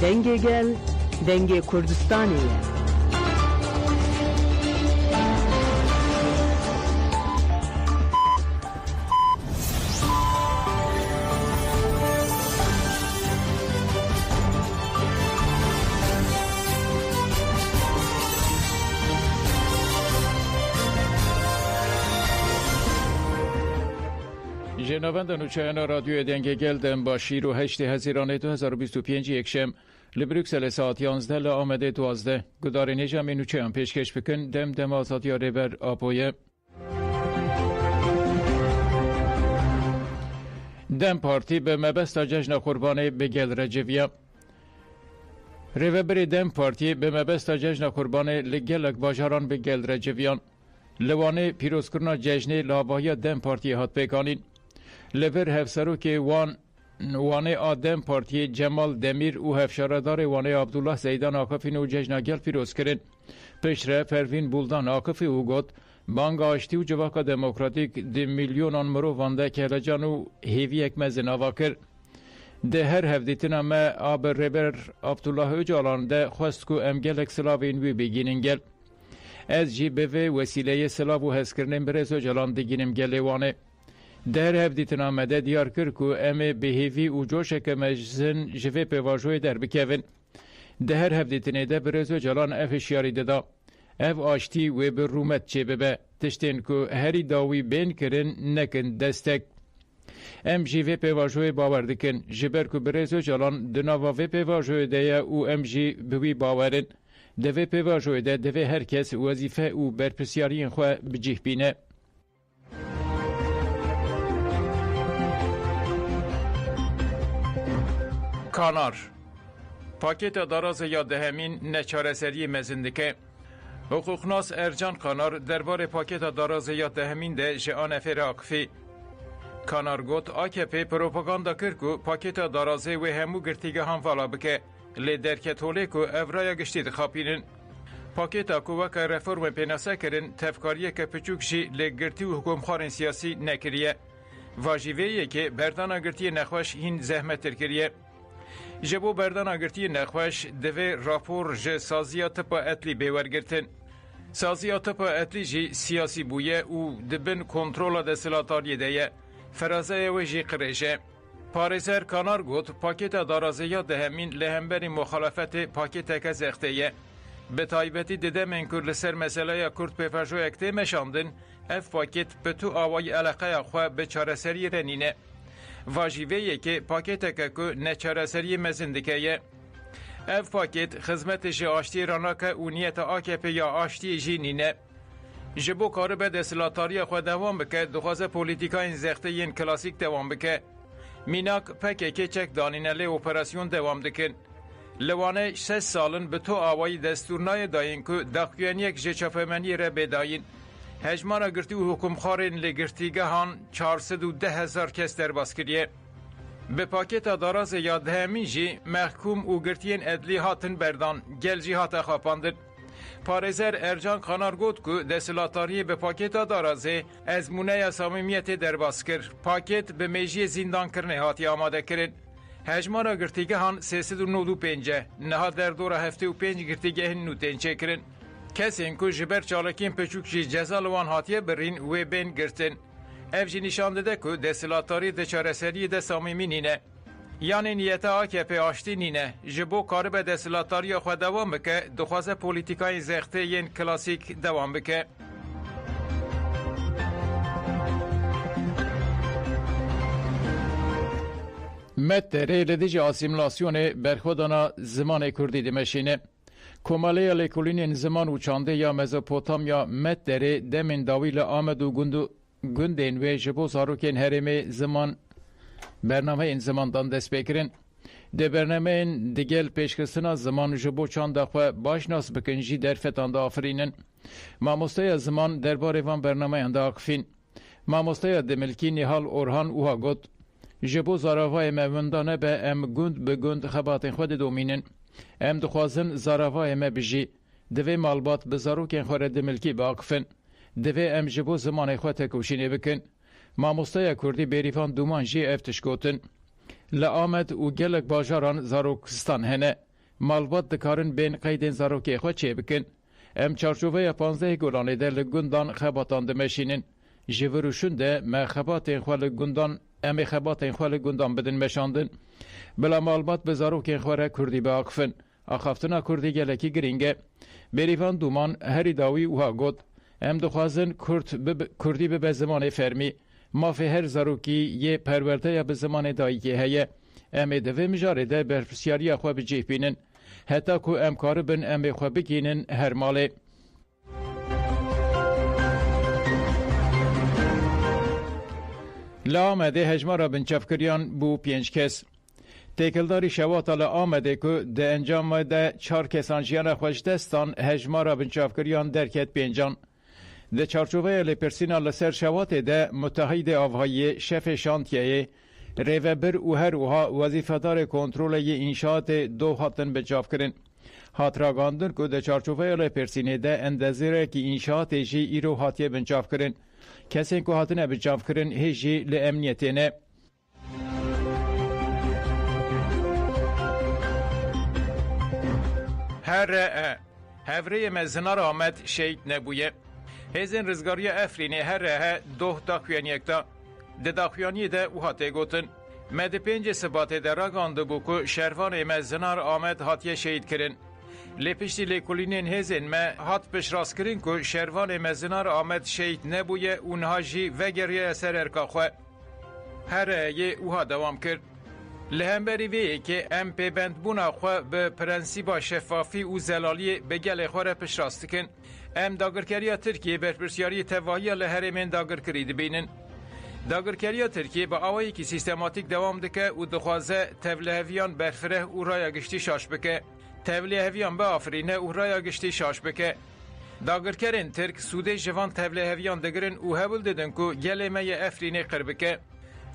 دنگ گل دنگ کردستانیه. جنابندان و چایان رادیو دنگ گل دم با 8 هزیران 2025 یکشم لبروکسل ساعت 11 لآمده 12 گدار نجام نوچه هم پیشکش بکن دم آزادی ریبر آپویه دم پارتی به مبست جشن قربان بگل رجویه ریبر دم پارتی به مبست جشن قربان لگلک باجاران بگل رجویان لوانه پیروز کرنا جشن لابایی دم پارتی هات بکانین لور هفسرو که وانه آدم پارتی جمال دمیر و هفشاردار وانه عبدالله زیدان آقافین و جشنگل پیروز کرن پشره پروین بولدان آقافی او گوت بانگ آشتی و جواقع دموکراتیک دی میلیونان مرو وانده که لجان و هیوی اکمزن آوا کر ده هر هفدیتن اما آب ریبر عبدالله اجالان ده خواست که امگل اکسلاوین وی بگینن گل از جی به وسیله سلاو و هسکرنن برز اجالان دیگینم گل وانه در هفدیتن آمده دیار کر که ام بهیوی و جوشک مجزن جوه پیواجوی در بکوین در هفدیتن ده برزو جلان اف شیاری دادا اف آشتی و بر رومت چه ببه تشتین که هری داوی بین کرن نکن دستک ام جوه پیواجوی باور دکن جبر که برزو جلان دناوه پیواجوی ده او ام جی بوی باورن دوه پیواجوی ده دوه هر کس وظیفه او برپرسیارین خواه بجیح بینه کانار پاکت دراز یا دهمین نچارسری مزندکه حقوقناس ارجان کانار درباره پاکت دراز یا دهمین ده جان افر آقفی کانار گوت AKP پروپاگاندا کرکو پاکت درازه و همو گرتیگه هم فالا بکه لی درکت هوله کو اورای گشتی دخاپینن پاکت اکو وکا رفورم پیناسه کرن تفکاریه که پچوک جی لی گرتی و حکوم خارن سیاسی نکریه واجیویه که بردان گرتی نخوش هین زحمت ترکریه جبو بردان آگرتی نخوش دوی راپور جه سازیات پا اتلی بیورگرتن. سازیات پا اتلی جی سیاسی بویه او دبن کنترول دستلاتاری دیه فرازه و جی قرشه. پارزر کانار گوت پاکت دارازیات دهمین لهمبری مخالفت پاکت که زختیه. به تایبتی دیده منکر لسر مسئله کرد پیفرجو اکته مشاندن اف پاکت به تو آوای علاقه خواه به چارسری رنینه. واجیویه که پاکت که نچارسری مزندکه اف پاکت خدمت جی آشتی راناکه و نیت AKP یا آشتی جی نینه جبو کار به دستلاتاری خود دوام بکه دخواست پولیتیکاین زخته این کلاسیک دوام بکه میناک پکه که چک دانینه لی اپراسیون دوام دکن لوانه 6 سالن به تو آوائی دستورنای داین که دقیقین یک جه چافمنی را بداین هجمانا گرتی و حکم خارین لگرتیگه هان 410,000 کس در باسکریه. به پاکت داراز یاد همین جی محکوم و گرتین ادلی هاتن بردان گل جی هات خواپاندن. پارزر ارجان خانار گود که دستلاتاری به پاکت دارازه از مونه صمیمیت در باسکر پاکت به میجی زندان کرنه هاتی آماده کرد. هجمانا گرتیگه هان 395 نها در دور هفته و 5 گرتیگه نوتین چه کرن. کسین که جبر چالکین پچوک جی جزا لوان هاتیه برین و بین گرتن. اف جی نشان داده که دستلاتاری ده چارسری ده صمیمی نینه. یعنی نیت AKP آشتی نینه. جبو کار به دستلاتاری خود دوام بکه دخواست پولیتیکای زخته ین کلاسیک دوام بکه. متره لدیج آسیملاسیون برخودانا زمان کردی دمشینه. کماله لیکولین زمان و چانده یا مزوپوتامیا متره دمین داویل آمد و گندین و جبو ساروکین هرمه زمان برنامه این زمان دان دست بکرین. ده برنامه این دیگل پیشکستنا زمان جبو چانده خواه باشناس بکنجی در فتان دا آفرینن. ماموسته زمان درباره وان برنامه انده آقفین. ماموسته دملکی نهال اورهان اوها گد. جبو زاراوای موندانه به ام گند به گند خباتین خود دومینن. ام دخوازن زاراوای ما بجی دوی مالبات بزاروکین خورد ملکی باقفن دوی ام جبو زمان خود تکوشینه بکن ماموسته کردی بیریفان دومان جی افتش گوتن لآمد و گلک باجاران زاروکستان هنه malbat dikarin bên qeydên zarokê xwe çêbikin. Em çarçoveya 15 Golanê de li gundan xebatan dimeşînin. Ji virûşin de me xebatên xwe li gundan em ê xebatên xwe li gundan bidin meşandin. Bila malbat bi zarokên xwe re Kurdî biaxivin. Axaftina Kurdî gelekî giring e. Berîvan Duman herî dawî wiha got. Em dixwazin Kurdî bibe zimanê fermî. Mafê her zarokî yê perwerdeya bi zimanê dayîkê heye. Em ê di vê mijarê de berpirsiyariya xwe bicih bînin. Heta ku em karibin em ê xwe bigînin her malê. Li Amedê hejmara binçavkiriyan bû 5 kes. Têkildarî şewata li Amedê ku di encamê de 4 kesan jiyana xwe ji dest dan hejmara binçavkiriyan derket 5 Di çarçoveya lêpirsîna li ser şewatê de Mutehîdê Avahiyê şefê şantiyeyê rêvebir û her wiha wezîfedarê kontroleyê înşaatê do hatin binçavkirin. Hat ragandin ku di çarçoveya lêpirsînê de endezêrekî înşaatê jî îro hatiye binçavkirin. Kesên ku hatine binçavkirin hê jî li emniyetê ne. Here hevreyê me Zinar Ahmed şehîd nebûye. Hêzên rizgariya Efrînê here doh daxuyaniyek da. Di daxuyaniyê de wiha tê gotin. Me di 5 Sibatê de ragandibû ku şervanê me Zinar Ahmed hatiye şehîd kirin. Lê piştî lêkolînên hêzên me hat piştrast-kirin ku şervanê me Zinar Ahmed şehîd nebûye û niha jî vegeriye ser erka xwe. Hereyê wiha dewam kir. Li hemberî vê yekê em pêbendbûna xwe bi prensîba şeffafî û zelaliyê bi gelê xwe re piştrast dikin. Em dagirkeriya Tirkiyê berpirsyariyê tevahiya li herêmên dagirkirî dibînin. Dagirkeriya Tirkiyê bi awayekî sîstematîk dewam dike û dixwaze tevliheviyan berfireh û raya giştî şaş bike. Tevliheviyan biafirîne û raya giştî şaş bike. Dagirkerên Tirk sûdê ji van tevliheviyan digirin û hewil didin ku gelê me yê Efrînê qir bike.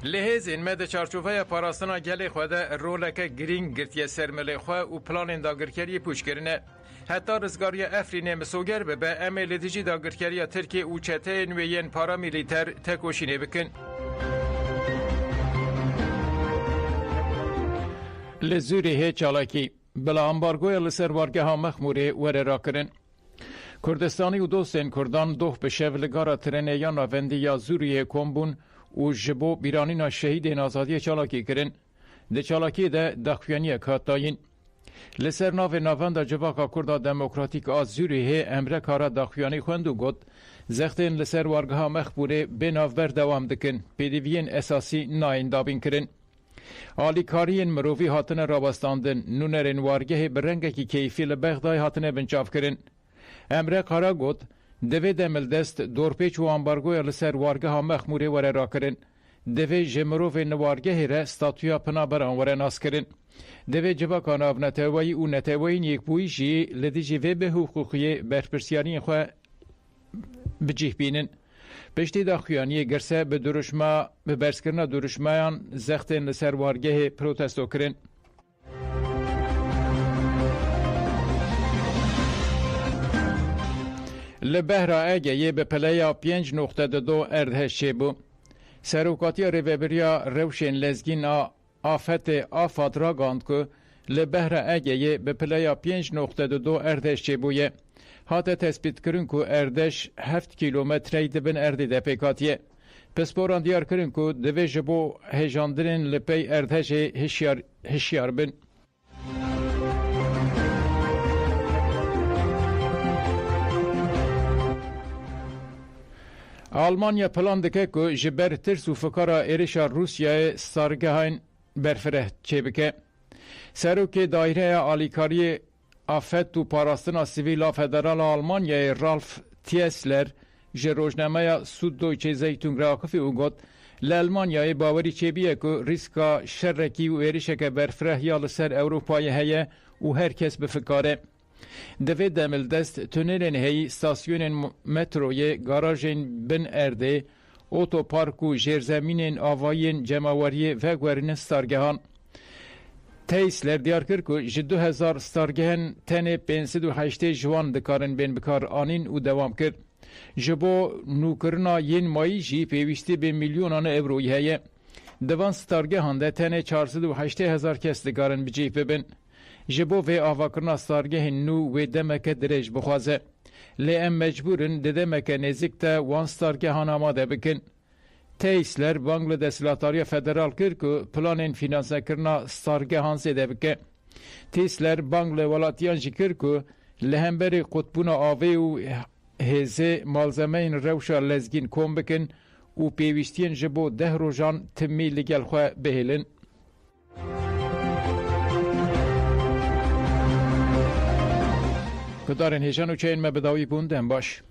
Li hêzên me di çarçoveya parastina gelê xwe de roleke girîng girtiye ser milê xwe û planên dagirkeriyê pûçkirine. Heta rizgariya Efrînê misoger bibe em ê li dijî dagirkeriya Tirkiye û çeteyên wê yên paramîlîter tekoşînê bikin. Li Zûrîhê çalakî bila ambargoya li ser wargeha Mexmûrê were rakirin. Kurdistanî û dostên Kurdan doh bi şev li gara trenê ya navendî ya Zûrîhê kom bûn û ji bo bîranîna şehîdên azadiyê çalakî kirin. Di çalakiyê de daxuyaniyek hat dayîn. Li ser navê navenda Civaka Kurda Demokratîk a Zûrîhê Emre Kara daxuyanî xwend û got, zextên li ser wargeha Mexmûrê bê navber dewam dikin, pêdiviyên esasî nayên dabîn kirin. Alîkariyên mirovî hatine rawestandin, nûnerên wargehê bi rengekî keyfî li Bexdayê hatine binçavkirin. Emre Kara got, divê demildest dorpêç û ambargoya li ser wargeha Mexmûrê were rakirin. Divê ji mirovên li wargehê re statuya pinaberan were naskirin. Divê civaka navnetewayî û netewayîn yekbûyî jî li dijî vê bihûqûqiyê berpirsiyariyên xwe bicih bînin. Piştî daxuyaniyê girse bi berskirina duruşmayan zextên li ser wargehê protesto kirin. Li Behra Egeyê bi pileya 5.2 erdhej çêbû. Serokatiya Rêveberiya Rewşên Lezgîn a Afetê Afad ragand ku li Behra Egeyê bi pileya 5.2 erdhej çêbûye. Hate tespîtkirin ku erdej 7 kîlometreyê dibin erdê de pêkatiye. Pisporan diyar kirin ku divê ji bo hêjandinên li pey erdhejê hişyar bin. Almanya plan dike ku ji ber tirs û fikara êrişa Rûsyayê stargehên berfireh çêbike. Serokê Daireya Alîkariyê Afet û Parastina Sivîl a Federal Almanyayê Ralf Tiesler ji rojnameya Süddeutsche Zeitung re axivî û got, li Almanyayê bawerî çêbiye ku rîska şerrekî û êrişeke berfireh ya li ser Ewropayê heye û herkes bifikare. Divê demildest tunelên heyî, stasyonên metroyê, garajên bin erdê, otopark û jêrzemînên avayiyên cemaweriyê vegwerînin stargehan. Teysler diyar kir ku ji 2000 stargehên tenê 508 jiwan dikarin bên bikar anîn û dewam kir. Ji bo nûkirina yên mayî jî pêwîstî bê milyonan Evroyî heye. Di van stargehan de tenê 480,000 kes dikarin bicih bibin. جبو و آواکرنا ستارگه نو و دمک درج بخوازه. لی ام مجبورن دمک نزیک تا وان ستارگه هان آماده بکن. تیسلر بانگلادش لاتاریا فدرال کرد که پلان فینانسه کرنا ستارگه هان زده بکه. تیسلر بانگل ولاتیان جی کرد که لهمبری قطبون آوی و هزه مالزمین روشا لزگین کم بکن و پیوستین جبو 10 روزان تمی لگل خواه بهلن. کدارن هیجان و چین مبداوی بوندن باش.